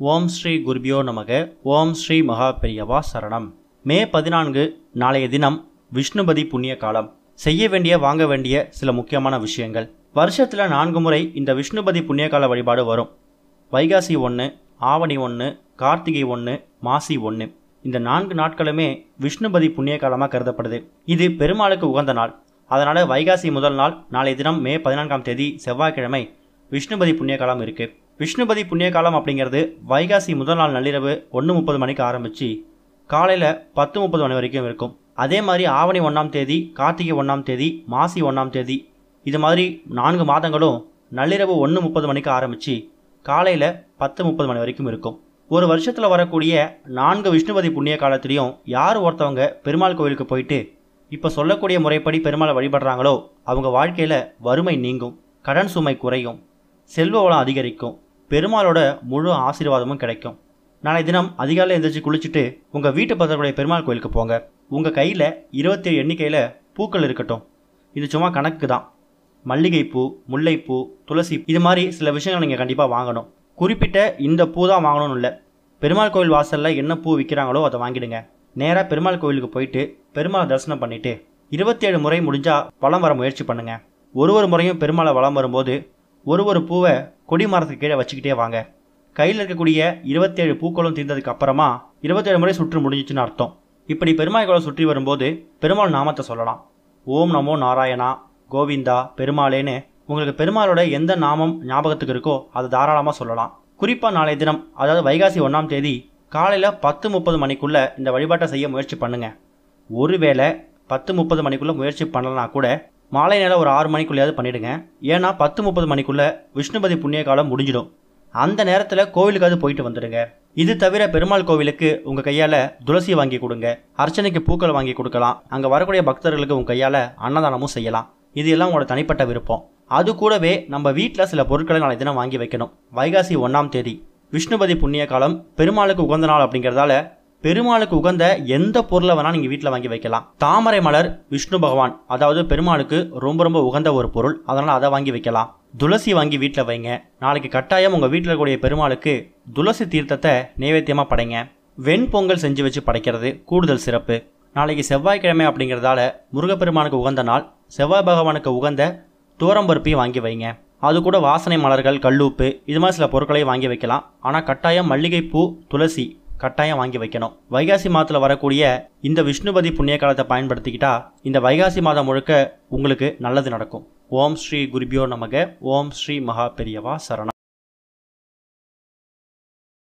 ஓம் ஸ்ரீ குருபியோ நமக. ஓம் ஸ்ரீ மகா பெரியவா சரணம். மே 14 நாளைய தினம் விஷ்ணுபதி புண்ணிய காலம். செய்ய வேண்டிய வாங்க வேண்டிய சில முக்கியமான விஷயங்கள். வருஷத்துல 4 முறை இந்த விஷ்ணுபதி புண்ணிய கால வழிபாடு வரும். வைகாசி 1, ஆவணி 1, கார்த்திகை 1, மாசி 1. இந்த 4 நாட்களுமே விஷ்ணுபதி புண்ணிய காலமாக கருதப்படுது. இது பெருமாளுக்கு உகந்த நாள். அதனால வைகாசி முதல் நாள் நாளைய தினம் மே 14ஆம் தேதி செவ்வாய்க்கிழமை விஷ்ணுபதி புண்ணிய காலம் இருக்கு. விஷ்ணுபதி புண்ணிய காலம் அப்படிங்கிறது வைகாசி முதல் நாள் நள்ளிரவு 1:30 மணிக்கு ஆரம்பிச்சு காலையில் 10:30 மணி வரைக்கும் இருக்கும். அதே மாதிரி ஆவணி 1ஆம் தேதி, கார்த்திகை 1ஆம் தேதி, மாசி 1ஆம் தேதி இது மாதிரி 4 மாதங்களும் நள்ளிரவு 1:30 மணிக்கு ஆரம்பித்து காலையில் 10:30 மணி வரைக்கும் இருக்கும். ஒரு வருஷத்தில் வரக்கூடிய 4 விஷ்ணுபதி புண்ணிய காலத்திலையும் யார் ஒருத்தவங்க பெருமாள் கோவிலுக்கு போயிட்டு இப்போ சொல்லக்கூடிய முறைப்படி பெருமாளை வழிபடுறாங்களோ அவங்க வாழ்க்கையில் வறுமை நீங்கும், கடன் சுமை குறையும், செல்வ வளம் அதிகரிக்கும், பெருமாளோட முழு ஆசீர்வாதமும் கிடைக்கும். நாளை தினம் அதிகாலையில் எழுந்திரிச்சு குளிச்சுட்டு உங்கள் வீட்டு பக்கத்துடைய பெருமாள் கோயிலுக்கு போங்க. உங்கள் கையில் 27 எண்ணிக்கையில் பூக்கள் இருக்கட்டும். இது சும்மா கணக்கு தான். மல்லிகைப்பூ, முல்லைப்பூ, துளசி இது மாதிரி சில விஷயங்கள் நீங்கள் கண்டிப்பாக வாங்கணும். குறிப்பிட்ட இந்த பூ தான் வாங்கணும்னு இல்லை. பெருமாள் கோயில் வாசலில் என்ன பூ விற்கிறாங்களோ அதை வாங்கிடுங்க. நேராக பெருமாள் கோயிலுக்கு போயிட்டு பெருமாளை தரிசனம் பண்ணிவிட்டு 27 முறை முடிஞ்சால் வலம் வர முயற்சி பண்ணுங்கள். ஒரு முறையும் பெருமாளை வலம் வரும்போது ஒரு பூவை கொடி மரத்துக்கு கீழே வச்சுக்கிட்டே வாங்க. கையில் இருக்கக்கூடிய 27 பூக்களும் தீர்ந்ததுக்கு அப்புறமா 27 முறை சுற்று முடிஞ்சிச்சுன்னு அர்த்தம். இப்படி பெருமாள் கோயிலை சுற்றி வரும்போது பெருமாள் நாமத்தை சொல்லலாம். ஓம் நமோ நாராயணா, கோவிந்தா, பெருமாளேன்னு உங்களுக்கு பெருமாளோட எந்த நாமம் ஞாபகத்துக்கு இருக்கோ அதை தாராளமாக சொல்லலாம். குறிப்பாக நாளைய தினம் அதாவது வைகாசி 1ஆம் தேதி காலையில் 10:30 மணிக்குள்ளே இந்த வழிபாட்டை செய்ய முயற்சி பண்ணுங்கள். ஒருவேளை 10:30 மணிக்குள்ளே முயற்சி பண்ணலனா கூட மாலை நேரம் ஒரு 6 மணிக்குள்ளேயாவது பண்ணிவிடுங்க. ஏன்னா 10:30 மணிக்குள்ளே விஷ்ணுபதி புண்ணிய காலம் முடிஞ்சிடும். அந்த நேரத்தில் கோவிலுக்காவது போயிட்டு வந்துடுங்க. இது தவிர பெருமாள் கோவிலுக்கு உங்கள் கையால் துளசி வாங்கி கொடுங்க. அர்ச்சனைக்கு பூக்கள் வாங்கி கொடுக்கலாம். அங்கே வரக்கூடிய பக்தர்களுக்கு உங்கள் கையால் அன்னதானமும் செய்யலாம். இது எல்லாம் உங்களோட தனிப்பட்ட விருப்பம். அது கூடவே நம்ம வீட்டில் சில பொருட்களை நாளை தினம் வாங்கி வைக்கணும். வைகாசி 1ஆம் தேதி விஷ்ணுபதி புண்ணிய காலம், பெருமாளுக்கு உகந்த நாள் அப்படிங்கிறதால பெருமாளுக்கு உகந்த எந்த பொருளை வேணால் நீங்கள் வீட்டில் வாங்கி வைக்கலாம். தாமரை மலர் விஷ்ணு பகவான் அதாவது பெருமாளுக்கு ரொம்ப உகந்த ஒரு பொருள். அதனால் அதை வாங்கி வைக்கலாம். துளசி வாங்கி வீட்டில் வைங்க. நாளைக்கு கட்டாயம் உங்கள் வீட்டில் இருக்கக்கூடிய பெருமாளுக்கு துளசி தீர்த்தத்தை நைவேத்தியமாக படைங்க. வெண்பொங்கல் செஞ்சு வச்சு படைக்கிறது கூடுதல் சிறப்பு. நாளைக்கு செவ்வாய்க்கிழமை அப்படிங்கிறதால முருகப்பெருமானுக்கு உகந்த நாள். செவ்வாய் பகவானுக்கு உகந்த தூரம்பருப்பையும் வாங்கி வைங்க. அது கூட வாசனை மலர்கள், கல்லுப்பு இது மாதிரி சில பொருட்களையும் வாங்கி வைக்கலாம். ஆனால் கட்டாயம் மல்லிகைப்பூ, துளசி கட்டாயம் வாங்கி வைக்கணும். வைகாசி மாதத்தில் வரக்கூடிய இந்த விஷ்ணுபதி புண்ணிய காலத்தை பயன்படுத்திக்கிட்டா இந்த வைகாசி மாதம் முழுக்க உங்களுக்கு நல்லது நடக்கும். ஓம் ஸ்ரீ குருபியோ நமக. ஓம் ஸ்ரீ மகா பெரியவா சரணம்.